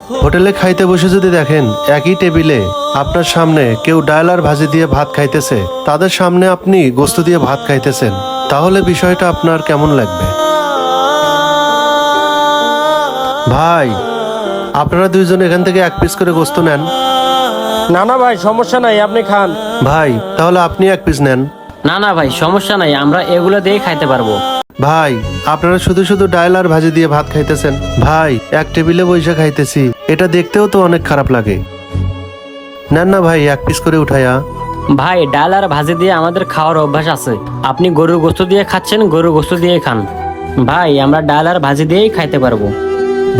হোটেলে খাইতে বসে যদি দেখেন একই টেবিলে আপনার সামনে কেউ ডাল আর ভাজি দিয়ে ভাত খাইতেছে, তাদের সামনে আপনি গোস্ত দিয়ে ভাত খাইতেছেন, তাহলে বিষয়টা আপনার কেমন লাগবে? ভাই, আপনারা দুইজন এখান থেকে এক পিস করে গোস্ত নেন। না না ভাই, সমস্যা নাই, আপনি খান। ভাই, তাহলে আপনি এক পিস নেন। না না ভাই, সমস্যা নাই, আমরা এগুলো দিয়েই খাইতে পারবো। ভাই, আপনারা শুধু শুধু ডাল আর ভাজি দিয়ে ভাত খাইতেছেন। ভাই, এক টেবিলে বসে খাইতেছি, এটা দেখতেও তো অনেক খারাপ লাগে। নেন না ভাই, এক পিস করে উঠাইয়া। ভাই, ডাল আর ভাজি দিয়ে আমাদের খাওয়ার অভ্যাস আছে। আপনি গরুর গোস্ত দিয়ে খাচ্ছেন, গরুর গোস্ত দিয়ে খান। ভাই, আমরা ডাল আর ভাজি দিয়েই খাইতে পারবো।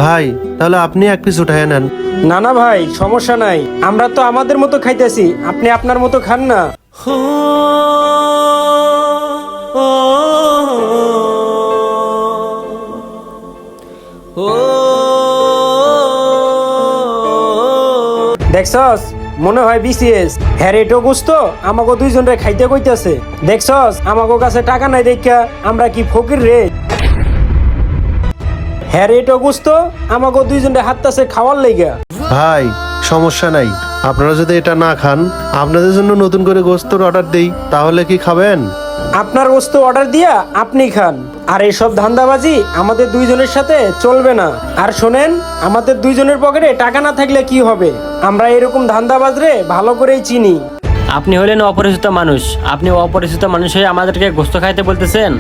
ভাই, তাহলে আপনি এক পিস উঠাইয়া নেন। না না ভাই, সমস্যা নাই, আমরা তো আমাদের মতো খাইতেছি, আপনি আপনার মতো খান না। দেখছস, মনে হয় বিসিএস হ্যাঁ এটো গুস্ত আমাকে দুইজনে খাইতে কইতাছে। দেখছস, আমাকে কাছে টাকা নাই দেখা আমরা কি ফকির রে। হ্যাঁ এটো গুস্ত আমাকে দুইজনে হাততাছে খাওয়ার লাইগা। ভাই, সমস্যা নাই, আপনারা যদি এটা না খান, আপনাদের জন্য নতুন করে গোস্তের অর্ডার দেই, তাহলে কি খাবেন? আপনার গোস্ত অর্ডার দিয়া আপনি খান, আর এইসব ধান্দাবাজি আমাদের দুইজনের সাথে চলবে না। আর শোনেন, আমাদের দুইজনের পকেটে টাকা না থাকলে কি হবে? আমরা এরকম ধান্দাবাজরে ভালো করেই চিনি। আপনি হলেন অপরিচিত মানুষ, আপনি অপরিচিত মানুষ হয়ে আমাদেরকে গোস্ত খাইতে বলতেছেন?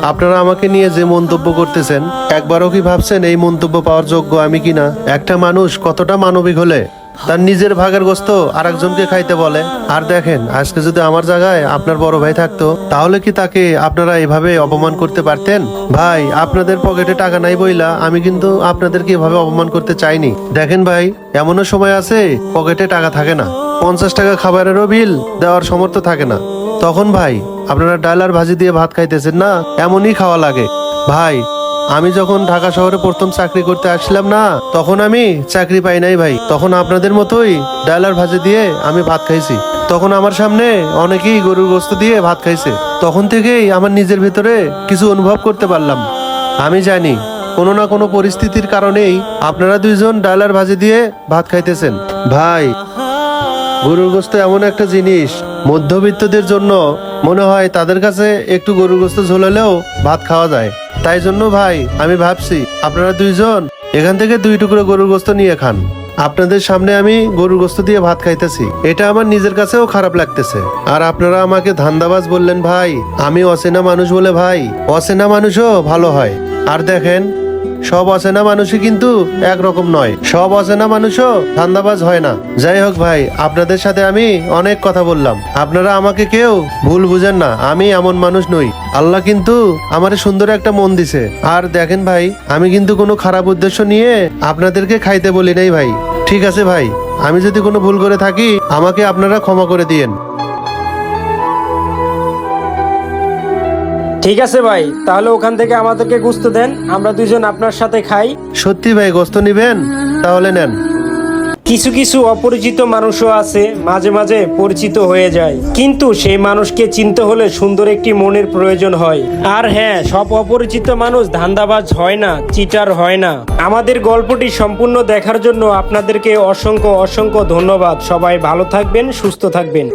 আপনারা আমাকে নিয়ে যে মন্তব্য করতেছেন, একবারও কি ভাবছেন এই মন্তব্য পাওয়ার যোগ্য আমি কিনা? একটা মানুষ কতটা মানবিক হলে তার নিজের ভাগের গোস্ত আরেকজনকে খাইতে বলে? আর দেখেন, আজকে যদি আমার জায়গায় আপনার বড় ভাই থাকতো, তাহলে কি তাকে আপনারা এভাবে অপমান করতে পারতেন? ভাই, আপনাদের পকেটে টাকা নাই বইলা আমি কিন্তু আপনাদেরকে এভাবে অপমান করতে চাইনি। দেখেন ভাই, এমনও সময় আছে পকেটে টাকা থাকে না, 50 টাকা খাবারেরও বিল দেওয়ার সামর্থ্য থাকে না, তখন ভাই আপনারা ডাল আর ভাজি দিয়ে ভাত খাইতেছেন না? এমনই খাওয়া লাগে। ভাই, আমি যখন ঢাকা শহরে প্রথম চাকরি করতে আসলাম না, তখন আমি চাকরি পাই নাই ভাই, তখন আপনাদের মতোই ডাল আর ভাজি দিয়ে আমি ভাত খাইছি। তখন আমার সামনে অনেকেই গরুর গোস্ত দিয়ে ভাত খাইছে, তখন থেকেই আমার নিজের ভিতরে কিছু অনুভব করতে পারলাম। আমি জানি কোনো না কোনো পরিস্থিতির কারণেই আপনারা দুইজন ডাল আর ভাজি দিয়ে ভাত খাইতেছেন। ভাই, গরুর গোস্ত এমন একটা জিনিস, মধ্যবিত্তদের জন্য মনে হয় তাদের কাছে একটু গরুর গোস্ত ঝোলালেও ভাত খাওয়া যায়। তাই জন্য ভাই, আমি ভাবছি আপনারা দুইজন এখান থেকে 2 টুকরো গরুর গোস্ত নিয়ে খান। আপনাদের সামনে আমি গরুর গোস্ত দিয়ে ভাত খাইতেছি, এটা আমার নিজের কাছেও খারাপ লাগতেছে। আর আপনারা আমাকে ধান্দাবাজ বললেন ভাই। আমি অচেনা মানুষ বলে ভাই, অচেনা মানুষও ভালো হয়। আর দেখেন, সব অচেনা মানুষই কিন্তু একরকম নয়, সব অচেনা মানুষও ধান্দাবাজ হয় না। যাই হোক ভাই, আপনাদের সাথে আমি অনেক কথা বললাম, আপনারা আমাকে কেউ ভুল বুঝেন না, আমি এমন মানুষ নই। আল্লাহ কিন্তু আমারে সুন্দর একটা মন দিছে। আর দেখেন ভাই, আমি কিন্তু কোনো খারাপ উদ্দেশ্য নিয়ে আপনাদেরকে খাইতে বলি নাই ভাই। ঠিক আছে ভাই, আমি যদি কোনো ভুল করে থাকি আমাকে আপনারা ক্ষমা করে দিয়েন। ঠিক আছে ভাই, তাহলে ওখান থেকে আমাদেরকে গোস্ত দেন, আমরা দুইজন আপনার সাথে খাই। সত্যি ভাই, গোস্ত নিবেন? তাহলে নেন। কিছু কিছু অপরিচিত মানুষও আছে, মাঝে মাঝে পরিচিত হয়ে যায়, কিন্তু সেই মানুষকে চিনতে হলে সুন্দর একটি মনের প্রয়োজন হয়। আর হ্যাঁ, সব অপরিচিত মানুষ ধান্দাবাজ হয় না, চিটার হয় না। আমাদের গল্পটি সম্পূর্ণ দেখার জন্য আপনাদেরকে অসংখ্য অসংখ্য ধন্যবাদ। সবাই ভালো থাকবেন, সুস্থ থাকবেন।